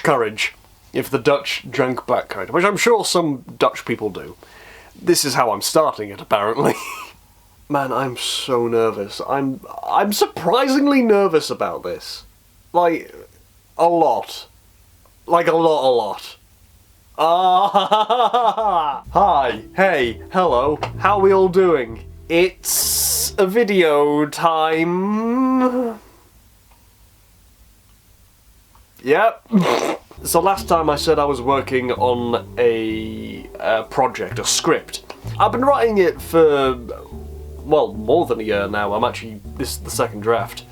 Dutch courage, if the Dutch drank black courage, which I'm sure some Dutch people do. This is how I'm starting it, apparently. Man, I'm so nervous. I'm surprisingly nervous about this. Like, a lot. Like, a lot. Hi, hey, hello, how are we all doing? It's a video time. Yep. So last time I said I was working on a project, a script. I've been writing it for, well, more than a year now. This is the second draft.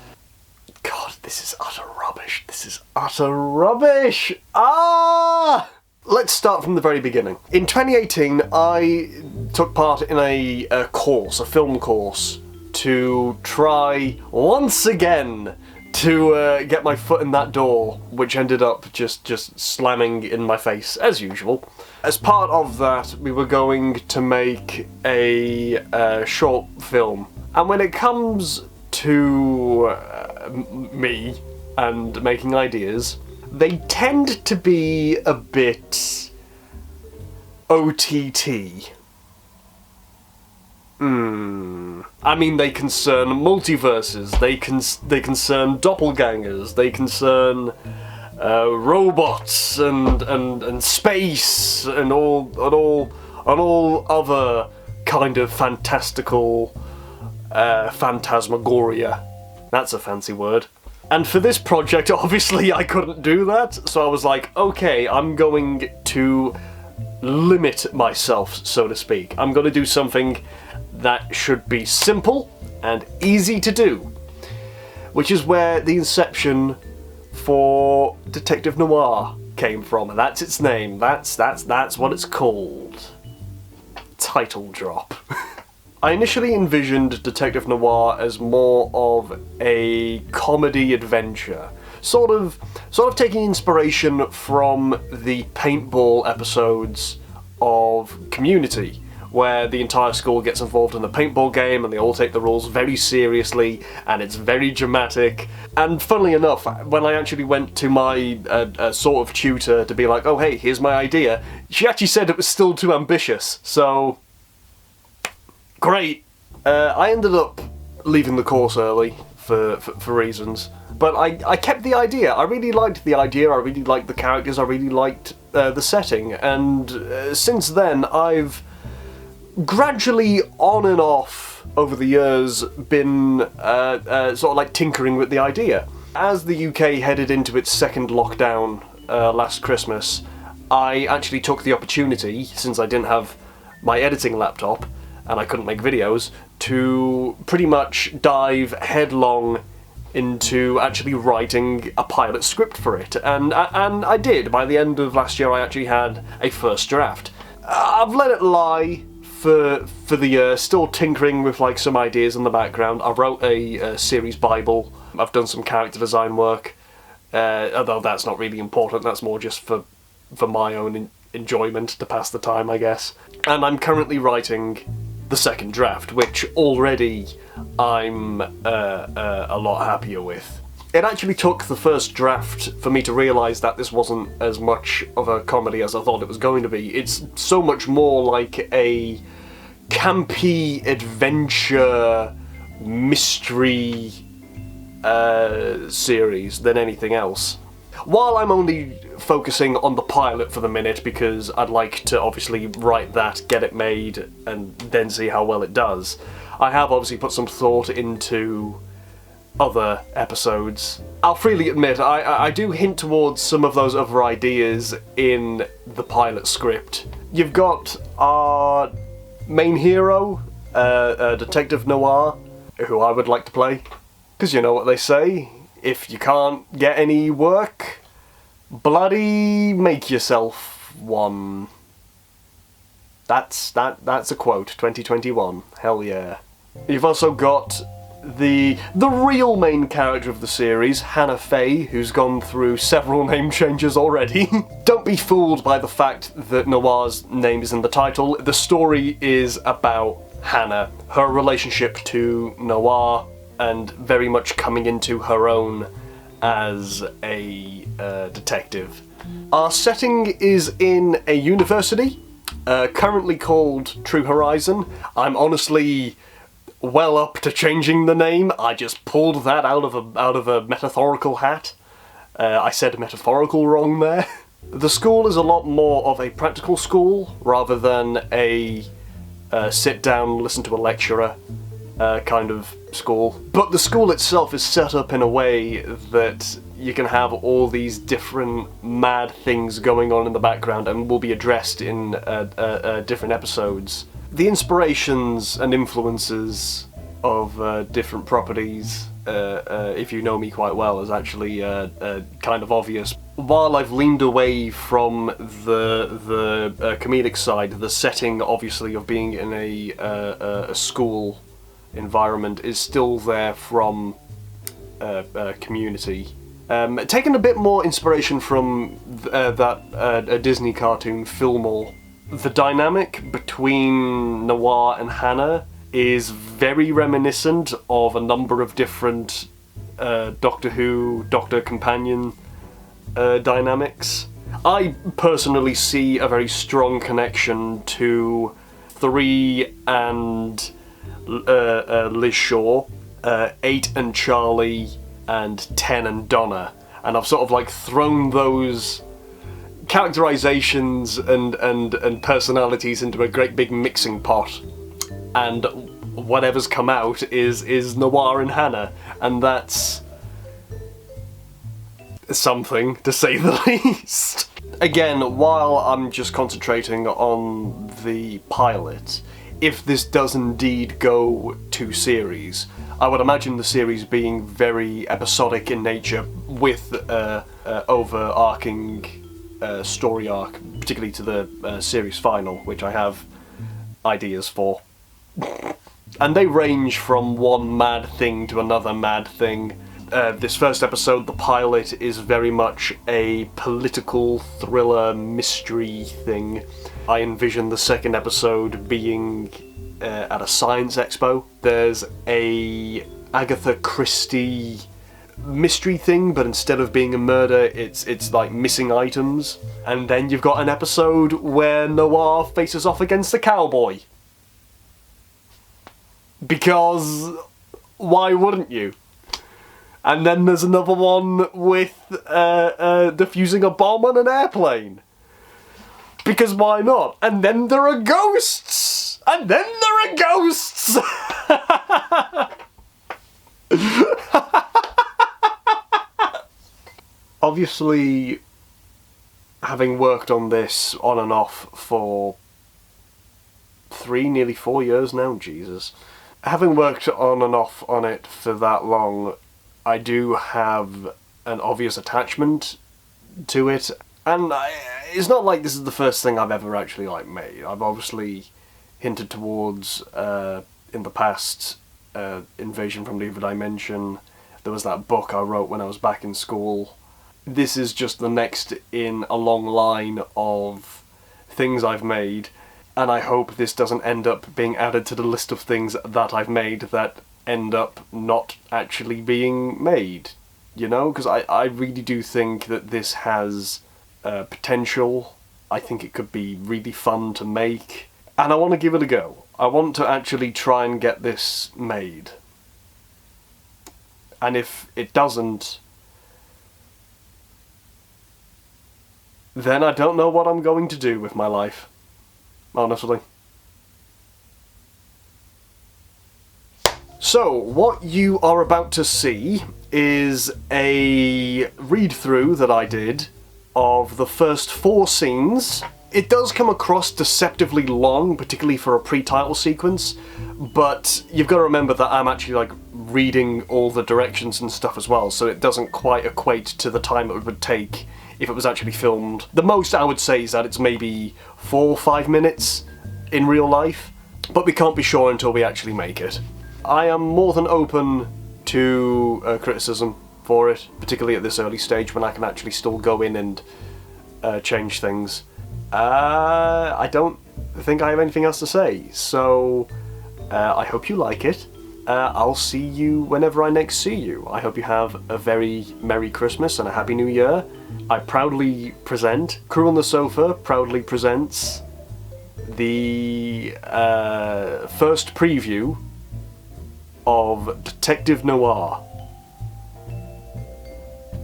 God, this is utter rubbish. Let's start from the very beginning. In 2018, I took part in a film course, to try once again to get my foot in that door, which ended up just slamming in my face, as usual. As part of that, we were going to make a short film. And when it comes to me and making ideas, they tend to be a bit OTT. I mean, they concern multiverses, they concern doppelgangers, they concern robots and space and all other kind of fantastical phantasmagoria. That's a fancy word. And for this project, obviously I couldn't do that, so I was like, okay, I'm going to limit myself, so to speak. I'm going to do something that should be simple and easy to do, which is where the inception for Detective Noir came from, and that's its name. That's what it's called. Title drop. I initially envisioned Detective Noir as more of a comedy adventure, sort of taking inspiration from the paintball episodes of Community, where the entire school gets involved in the paintball game and they all take the rules very seriously and it's very dramatic. And funnily enough, when I actually went to my sort of tutor to be like, oh hey, here's my idea, she actually said it was still too ambitious, so great. I ended up leaving the course early for reasons, but I kept the idea. I really liked the idea, I really liked the characters, I really liked the setting, and since then I've gradually, on and off, over the years, been sort of like tinkering with the idea. As the UK headed into its second lockdown last Christmas, I actually took the opportunity, since I didn't have my editing laptop and I couldn't make videos, to pretty much dive headlong into actually writing a pilot script for it. And I did. By the end of last year I actually had a first draft. I've let it lie for the year, still tinkering with like some ideas in the background. I wrote a series bible, I've done some character design work, although that's not really important, that's more just for my own enjoyment, to pass the time, I guess. And I'm currently writing the second draft, which already I'm a lot happier with. It actually took the first draft for me to realise that this wasn't as much of a comedy as I thought it was going to be. It's so much more like a campy adventure mystery series than anything else. While I'm only focusing on the pilot for the minute, because I'd like to obviously write that, get it made, and then see how well it does, I have obviously put some thought into other episodes. I'll freely admit, I do hint towards some of those other ideas in the pilot script. You've got our main hero, Detective Noir, who I would like to play. Because you know what they say, if you can't get any work, bloody make yourself one. That's a quote, 2021, hell yeah. You've also got the real main character of the series, Hannah Faye, who's gone through several name changes already. Don't be fooled by the fact that Noir's name is in the title. The story is about Hannah, her relationship to Noir, and very much coming into her own as a detective. Our setting is in a university, currently called True Horizon. I'm honestly well up to changing the name. I just pulled that out of a metaphorical hat. I said metaphorical wrong there. The school is a lot more of a practical school rather than a sit down, listen to a lecturer kind of school. But the school itself is set up in a way that you can have all these different mad things going on in the background and will be addressed in different episodes. The inspirations and influences of different properties, if you know me quite well, is actually kind of obvious. While I've leaned away from the comedic side, the setting, obviously, of being in a school environment is still there from Community. Taking a bit more inspiration from that Disney cartoon, Fillmore. The dynamic between Noir and Hannah is very reminiscent of a number of different Doctor Who, Doctor Companion dynamics. I personally see a very strong connection to 3 and Liz Shaw, 8 and Charlie, and 10 and Donna, and I've sort of like thrown those characterizations and personalities into a great big mixing pot, and whatever's come out is Noir and Hannah, and that's something, to say the least. Again, while I'm just concentrating on the pilot, if this does indeed go to series, I would imagine the series being very episodic in nature with overarching story arc, particularly to the series final, which I have ideas for. And they range from one mad thing to another mad thing. This first episode, the pilot, is very much a political thriller mystery thing. I envision the second episode being at a science expo. There's a Agatha Christie mystery thing, but instead of being a murder, it's like missing items. And then you've got an episode where Noir faces off against a cowboy. Because why wouldn't you? And then there's another one with defusing a bomb on an airplane. Because why not? And then there are ghosts! And then there are ghosts! Obviously, having worked on this on and off for 3, nearly 4 years now, Jesus. Having worked on and off on it for that long, I do have an obvious attachment to it, and it's not like this is the first thing I've ever actually made. I've obviously hinted towards in the past Invasion from the Other Dimension. There was that book I wrote when I was back in school. This is just the next in a long line of things I've made, and I hope this doesn't end up being added to the list of things that I've made that end up not actually being made, you know? Because I really do think that this has potential. I think it could be really fun to make, and I want to give it a go. I want to actually try and get this made. And if it doesn't, then I don't know what I'm going to do with my life, honestly. So, what you are about to see is a read-through that I did of the first 4 scenes. It does come across deceptively long, particularly for a pre-title sequence, but you've got to remember that I'm actually reading all the directions and stuff as well, so it doesn't quite equate to the time it would take if it was actually filmed. The most I would say is that it's maybe 4 or 5 minutes in real life, but we can't be sure until we actually make it. I am more than open to criticism for it, particularly at this early stage when I can actually still go in and change things. I don't think I have anything else to say, so I hope you like it. I'll see you whenever I next see you. I hope you have a very Merry Christmas and a Happy New Year. I proudly present, Crewe on the Sofa proudly presents the first preview of Detective Noir.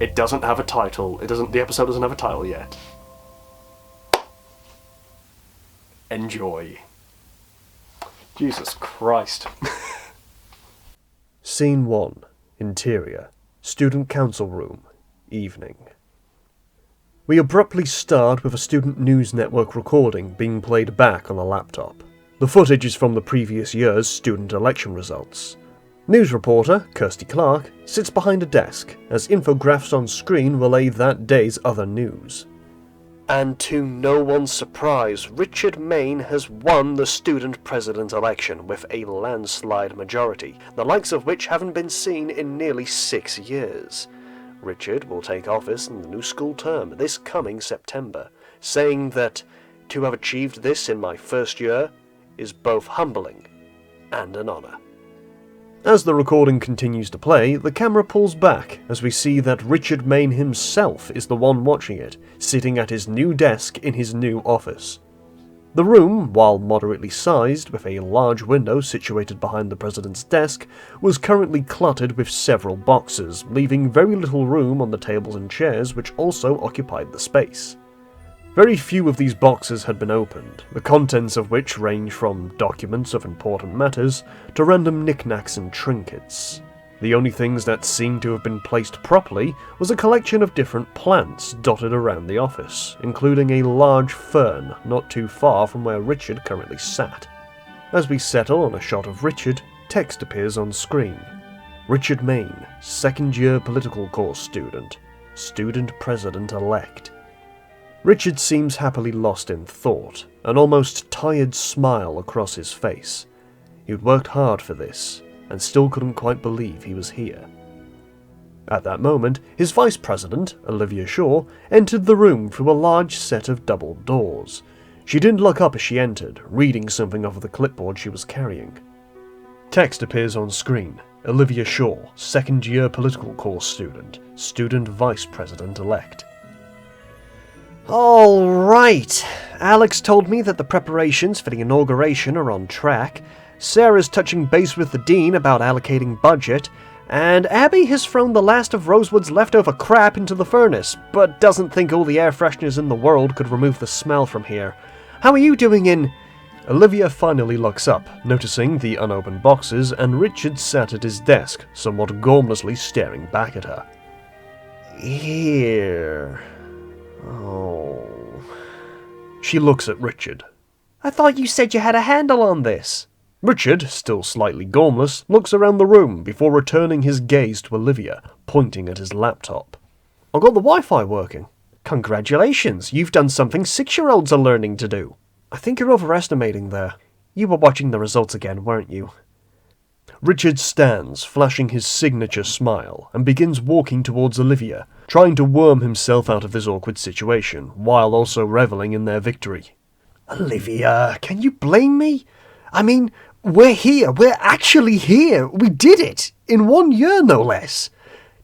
It doesn't have a title. The episode doesn't have a title yet. Enjoy. Jesus Christ. Scene 1. Interior. Student Council Room. Evening. We abruptly start with a Student News Network recording being played back on a laptop. The footage is from the previous year's student election results. News reporter, Kirsty Clark, sits behind a desk as infographs on screen relay that day's other news. And to no one's surprise, Richard Maine has won the student president election with a landslide majority, the likes of which haven't been seen in nearly 6 years. Richard will take office in the new school term this coming September, saying that to have achieved this in my first year is both humbling and an honour. As the recording continues to play, the camera pulls back as we see that Richard Maine himself is the one watching it, sitting at his new desk in his new office. The room, while moderately sized, with a large window situated behind the president's desk, was currently cluttered with several boxes, leaving very little room on the tables and chairs which also occupied the space. Very few of these boxes had been opened, the contents of which range from documents of important matters to random knickknacks and trinkets. The only things that seemed to have been placed properly was a collection of different plants dotted around the office, including a large fern not too far from where Richard currently sat. As we settle on a shot of Richard, text appears on screen. Richard Maine, second-year political course student, student president-elect. Richard seems happily lost in thought, an almost tired smile across his face. He'd worked hard for this, and still couldn't quite believe he was here. At that moment, his vice president, Olivia Shaw, entered the room through a large set of double doors. She didn't look up as she entered, reading something off of the clipboard she was carrying. Text appears on screen. Olivia Shaw, second-year political course student, student vice president-elect. All right. Alex told me that the preparations for the inauguration are on track. Sarah's touching base with the dean about allocating budget, and Abby has thrown the last of Rosewood's leftover crap into the furnace, but doesn't think all the air fresheners in the world could remove the smell from here. How are you doing in... Olivia finally looks up, noticing the unopened boxes, and Richard sat at his desk, somewhat gormlessly staring back at her. Here... Oh... She looks at Richard. I thought you said you had a handle on this. Richard, still slightly gormless, looks around the room before returning his gaze to Olivia, pointing at his laptop. I've got the Wi-Fi working. Congratulations, you've done something 6-year-olds are learning to do. I think you're overestimating there. You were watching the results again, weren't you? Richard stands, flashing his signature smile, and begins walking towards Olivia, trying to worm himself out of this awkward situation, while also reveling in their victory. Olivia, can you blame me? I mean, we're here. We're actually here. We did it. In 1 year, no less.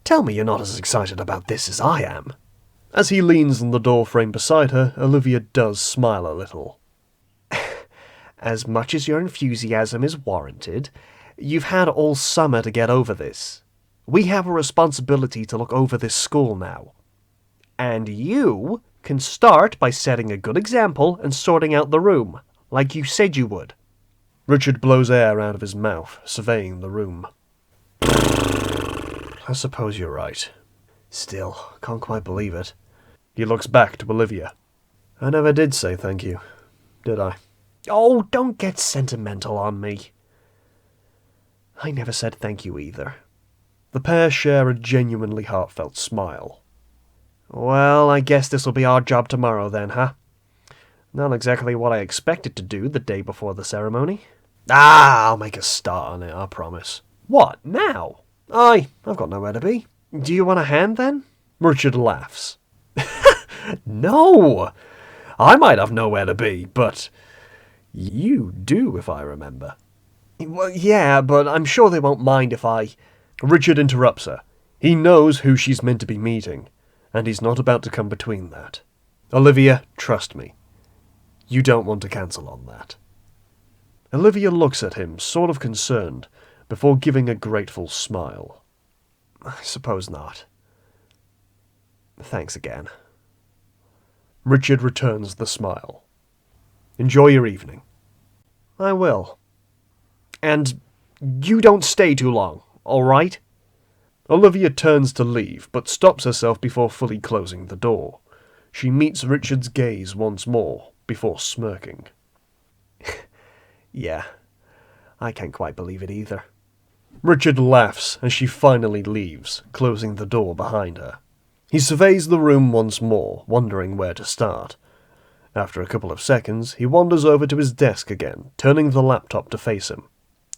Tell me you're not as excited about this as I am. As he leans on the doorframe beside her, Olivia does smile a little. As much as your enthusiasm is warranted, you've had all summer to get over this. We have a responsibility to look over this school now. And you can start by setting a good example and sorting out the room, like you said you would. Richard blows air out of his mouth, surveying the room. I suppose you're right. Still, can't quite believe it. He looks back to Olivia. I never did say thank you, did I? Oh, don't get sentimental on me. I never said thank you either. The pair share a genuinely heartfelt smile. Well, I guess this'll be our job tomorrow then, huh? Not exactly what I expected to do the day before the ceremony. I'll make a start on it, I promise. What, now? Aye, I've got nowhere to be. Do you want a hand then? Richard laughs. No! I might have nowhere to be, but you do, if I remember. Well, yeah, but I'm sure they won't mind if I... Richard interrupts her. He knows who she's meant to be meeting, and he's not about to come between that. Olivia, trust me. You don't want to cancel on that. Olivia looks at him, sort of concerned, before giving a grateful smile. I suppose not. Thanks again. Richard returns the smile. Enjoy your evening. I will. And you don't stay too long, all right? Olivia turns to leave, but stops herself before fully closing the door. She meets Richard's gaze once more, before smirking. Yeah, I can't quite believe it either. Richard laughs as she finally leaves, closing the door behind her. He surveys the room once more, wondering where to start. After a couple of seconds, he wanders over to his desk again, turning the laptop to face him.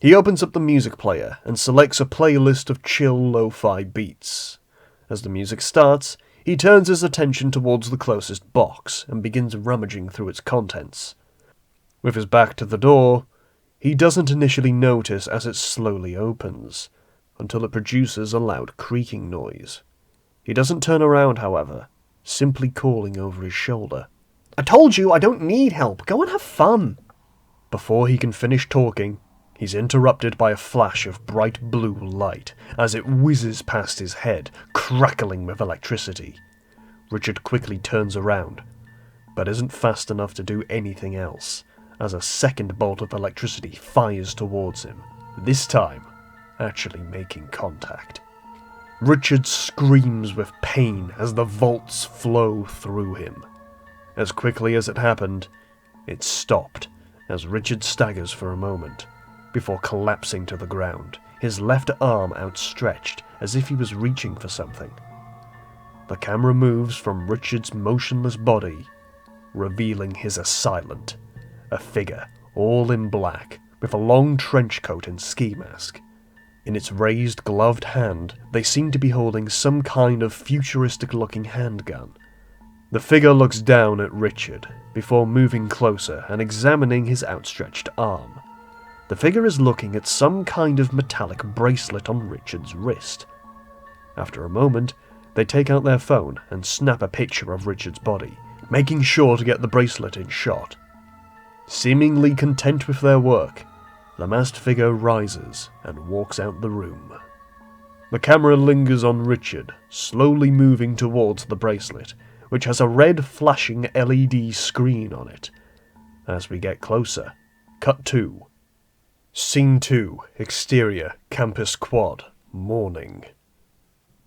He opens up the music player and selects a playlist of chill lo-fi beats. As the music starts, he turns his attention towards the closest box and begins rummaging through its contents. With his back to the door, he doesn't initially notice as it slowly opens, until it produces a loud creaking noise. He doesn't turn around, however, simply calling over his shoulder. I told you I don't need help. Go and have fun. Before he can finish talking, he's interrupted by a flash of bright blue light as it whizzes past his head, crackling with electricity. Richard quickly turns around, but isn't fast enough to do anything else, as a second bolt of electricity fires towards him, this time actually making contact. Richard screams with pain as the volts flow through him. As quickly as it happened, it stopped as Richard staggers for a moment, before collapsing to the ground, his left arm outstretched as if he was reaching for something. The camera moves from Richard's motionless body, revealing his assailant, a figure all in black, with a long trench coat and ski mask. In its raised, gloved hand, they seem to be holding some kind of futuristic-looking handgun. The figure looks down at Richard, before moving closer and examining his outstretched arm. The figure is looking at some kind of metallic bracelet on Richard's wrist. After a moment, they take out their phone and snap a picture of Richard's body, making sure to get the bracelet in shot. Seemingly content with their work, the masked figure rises and walks out the room. The camera lingers on Richard, slowly moving towards the bracelet, which has a red flashing LED screen on it. As we get closer, cut to Scene 2, exterior, campus quad, morning.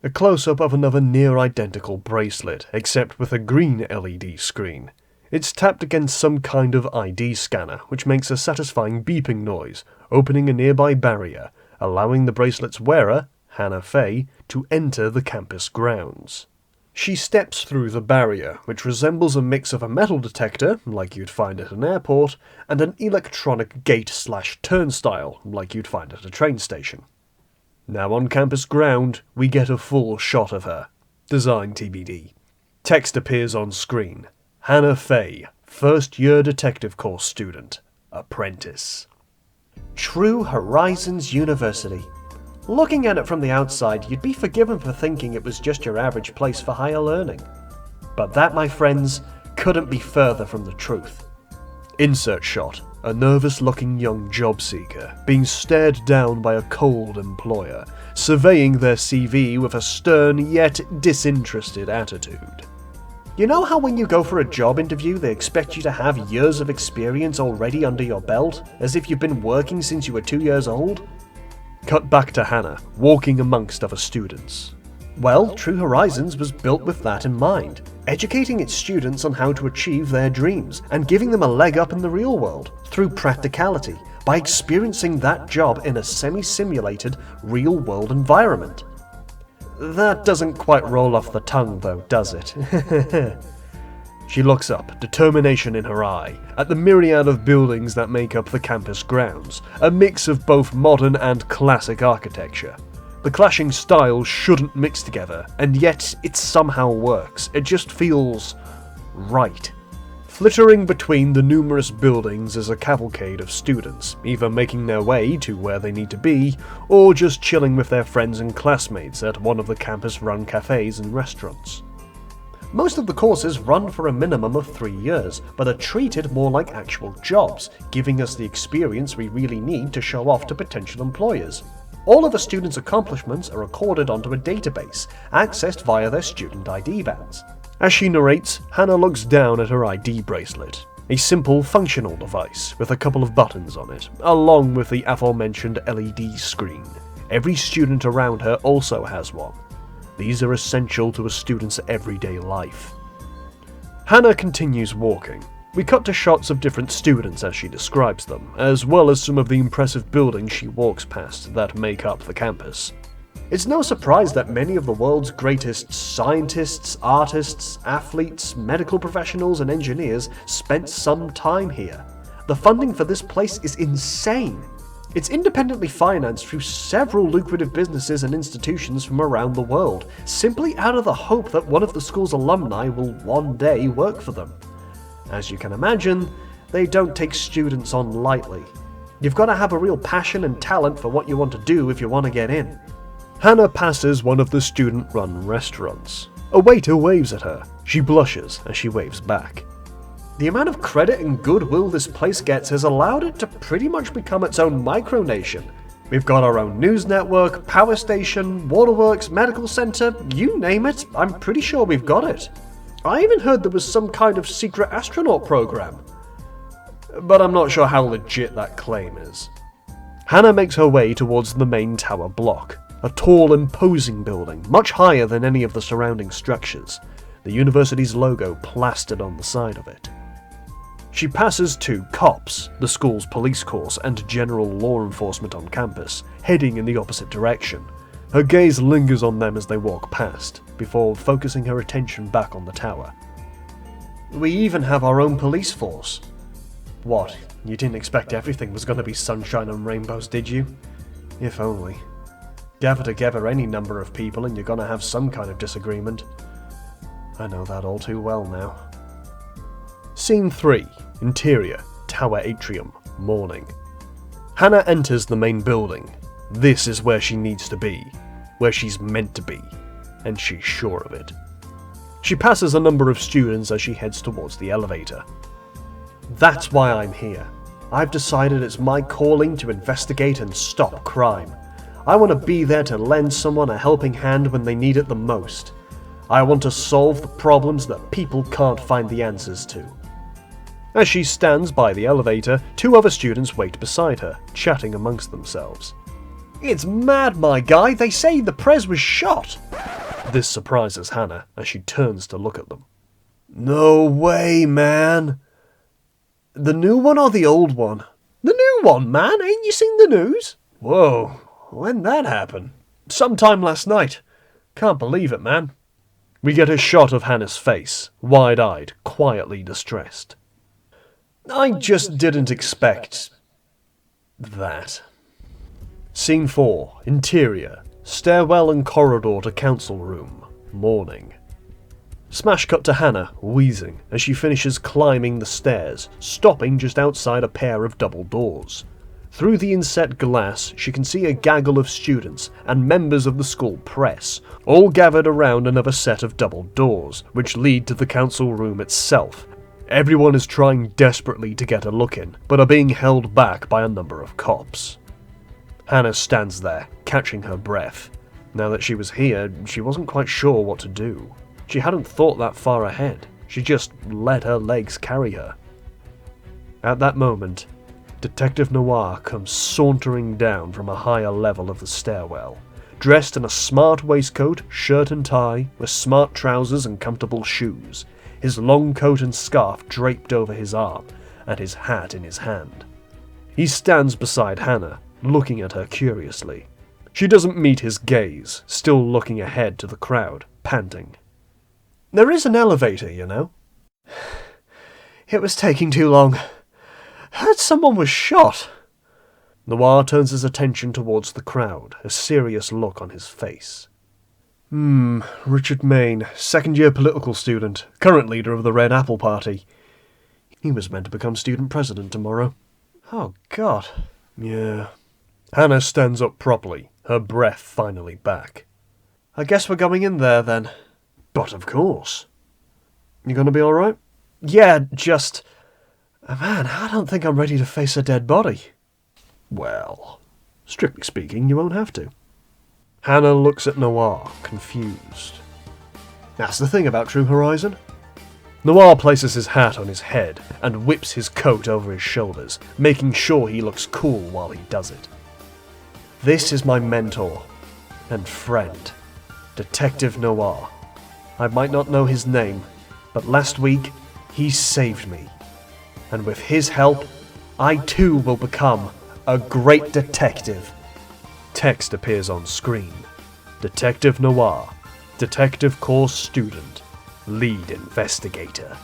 A close-up of another near-identical bracelet, except with a green LED screen. It's tapped against some kind of ID scanner, which makes a satisfying beeping noise, opening a nearby barrier, allowing the bracelet's wearer, Hannah Fay, to enter the campus grounds. She steps through the barrier, which resembles a mix of a metal detector, like you'd find at an airport, and an electronic gate/turnstile, like you'd find at a train station. Now on campus ground, we get a full shot of her. Design TBD. Text appears on screen. Hannah Fay, first-year detective course student, apprentice. True Horizons University. Looking at it from the outside, you'd be forgiven for thinking it was just your average place for higher learning. But that, my friends, couldn't be further from the truth. Insert shot. A nervous-looking young job seeker being stared down by a cold employer, surveying their CV with a stern yet disinterested attitude. You know how when you go for a job interview they expect you to have years of experience already under your belt, as if you've been working since you were 2 years old? Cut back to Hannah, walking amongst other students. Well, True Horizons was built with that in mind, educating its students on how to achieve their dreams and giving them a leg up in the real world through practicality by experiencing that job in a semi-simulated real-world environment. That doesn't quite roll off the tongue though, does it? She looks up, determination in her eye, at the myriad of buildings that make up the campus grounds, a mix of both modern and classic architecture. The clashing styles shouldn't mix together, and yet it somehow works. It just feels right. Flittering between the numerous buildings is a cavalcade of students, either making their way to where they need to be, or just chilling with their friends and classmates at one of the campus-run cafes and restaurants. Most of the courses run for a minimum of 3 years, but are treated more like actual jobs, giving us the experience we really need to show off to potential employers. All of a students' accomplishments are recorded onto a database, accessed via their student ID bands. As she narrates, Hannah looks down at her ID bracelet, a simple functional device with a couple of buttons on it, along with the aforementioned LED screen. Every student around her also has one. These are essential to a student's everyday life. Hannah continues walking. We cut to shots of different students as she describes them, as well as some of the impressive buildings she walks past that make up the campus. It's no surprise that many of the world's greatest scientists, artists, athletes, medical professionals, and engineers spent some time here. The funding for this place is insane. It's independently financed through several lucrative businesses and institutions from around the world, simply out of the hope that one of the school's alumni will one day work for them. As you can imagine, they don't take students on lightly. You've got to have a real passion and talent for what you want to do if you want to get in. Hannah passes one of the student-run restaurants. A waiter waves at her. She blushes as she waves back. The amount of credit and goodwill this place gets has allowed it to pretty much become its own micronation. We've got our own news network, power station, waterworks, medical centre, you name it, I'm pretty sure we've got it. I even heard there was some kind of secret astronaut program. But I'm not sure how legit that claim is. Hannah makes her way towards the main tower block. A tall, imposing building, much higher than any of the surrounding structures, the university's logo plastered on the side of it. She passes 2 cops, the school's police force and general law enforcement on campus, heading in the opposite direction. Her gaze lingers on them as they walk past, before focusing her attention back on the tower. We even have our own police force. What, you didn't expect everything was going to be sunshine and rainbows, did you? If only. Gather together any number of people and you're gonna have some kind of disagreement. I know that all too well now. Scene 3. Interior. Tower Atrium. Morning. Hannah enters the main building. This is where she needs to be. Where she's meant to be. And she's sure of it. She passes a number of students as she heads towards the elevator. That's why I'm here. I've decided it's my calling to investigate and stop crime. I want to be there to lend someone a helping hand when they need it the most. I want to solve the problems that people can't find the answers to. As she stands by the elevator, 2 other students wait beside her, chatting amongst themselves. It's mad, my guy, they say the Prez was shot! This surprises Hannah as she turns to look at them. No way, man! The new one or the old one? The new one, man, ain't you seen the news? Whoa. When'd that happen? Sometime last night. Can't believe it, man. We get a shot of Hannah's face, wide-eyed, quietly distressed. I just didn't expect that. Scene 4. Interior. Stairwell and corridor to council room. Morning. Smash cut to Hannah, wheezing, as she finishes climbing the stairs, stopping just outside a pair of double doors. Through the inset glass, she can see a gaggle of students and members of the school press, all gathered around another set of double doors, which lead to the council room itself. Everyone is trying desperately to get a look in, but are being held back by a number of cops. Hannah stands there, catching her breath. Now that she was here, she wasn't quite sure what to do. She hadn't thought that far ahead. She just let her legs carry her. At that moment, Detective Noir comes sauntering down from a higher level of the stairwell, dressed in a smart waistcoat, shirt and tie, with smart trousers and comfortable shoes, his long coat and scarf draped over his arm, and his hat in his hand. He stands beside Hannah, looking at her curiously. She doesn't meet his gaze, still looking ahead to the crowd, panting. There is an elevator, you know. It was taking too long. Heard someone was shot. Noir turns his attention towards the crowd, a serious look on his face. Richard Maine, second-year political student, current leader of the Red Apple Party. He was meant to become student president tomorrow. Oh, God. Yeah. Hannah stands up properly, her breath finally back. I guess we're going in there, then. But of course. You gonna be alright? Yeah, just... Man, I don't think I'm ready to face a dead body. Well, strictly speaking, you won't have to. Hannah looks at Noir, confused. That's the thing about True Horizon. Noir places his hat on his head and whips his coat over his shoulders, making sure he looks cool while he does it. This is my mentor and friend, Detective Noir. I might not know his name, but last week he saved me. And with his help, I too will become a great detective. Text appears on screen. Detective Noir, Detective Course Student, Lead Investigator.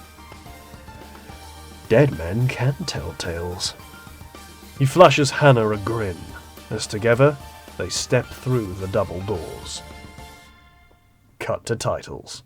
Dead men can tell tales. He flashes Hannah a grin, as together they step through the double doors. Cut to titles.